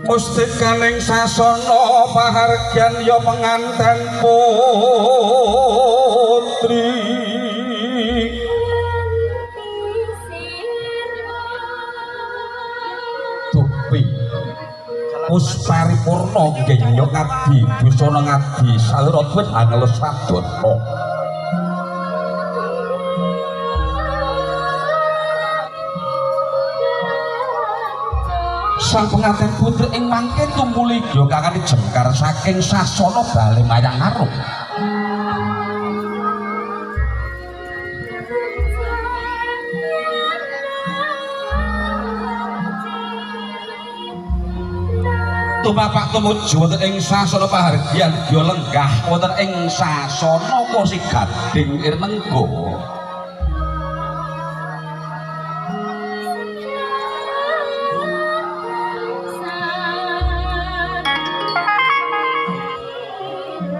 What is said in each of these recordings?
Mustikaning sasana pahargyan ya penganten putri tupi pusparipurna nggih ngabdi busana ngabdi saluratipun angel sadana sang pengantin putri ing mangke tumuli ya kakane jengkar saking sasana bali mayang arum tumapak tumuju wonten ing sasana pahargyan ya lenggah wonten ing sasana kursi gading irnenggo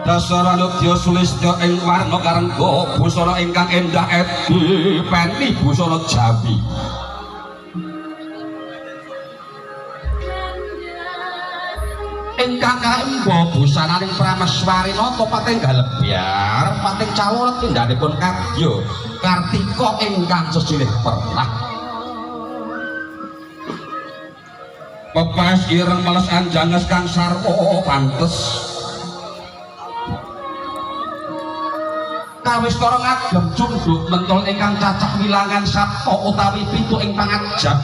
Dasaranudya sulistya ing warna karengga busana ingkang endah edi peni busana Jawi ingkang kaemba busananing prameswarina topating galebyar pating cawulet pindhanipun kadya Kartika ingkang sesilih pernah pepas ireng meles anjanges kang sarwa pantes kawistara ngagem cundhuk mentol ingkang cacah wilangan sapta utawi 7 ing pangajap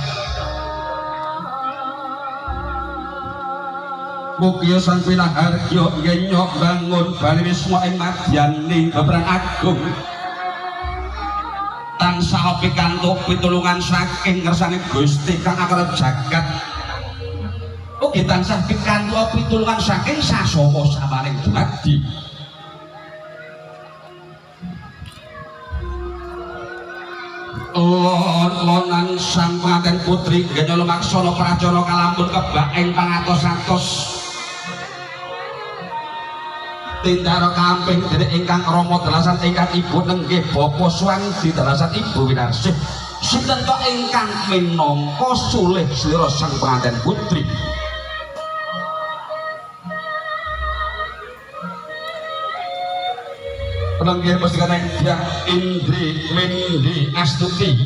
mugia sang pinahargya ngenyok bangun bali wisma ing madyaning bebrang agung tansah pikantuk pitulungan saking ngersaning Gusti kang akrab jagat ugi tansah pikantuk pitulungan saking sasama samaning dumadi lonan sang pengantin putri genya lumaksana prajana kalampun kebak ing pangatos-atos tindara kamping dening ingkang Rama dalasan ingkang ibu nenggih bapa Swangdi dalasan ibu Winarsih sinten to ingkang minangka sulih slira sang pengantin putri Penanggih Pustikane Dyah Indri Mindi Astuti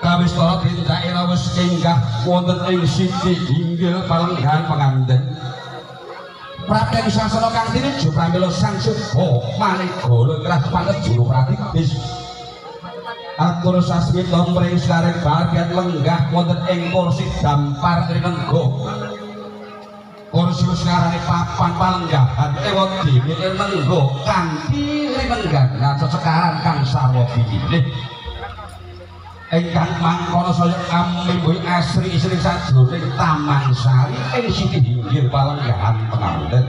kawistara tindake rawuh enggah wonten ing siti inggil palenggahan penganten Praten sasana kang tinuju pramila sang Subha manegala krah panet juru pratigis atur sasmita mring sareng bahagian lenggah wonten ing kursi dampar rinengga kursi sekarang papan palenggahan ewa dini rinengga kanthi rinenggan ngaco sekarang kang sarwa pilih ingkang mangkono saya amimbuhi asri istri sajroning taman sari ing siti hinggil palenggahan penganten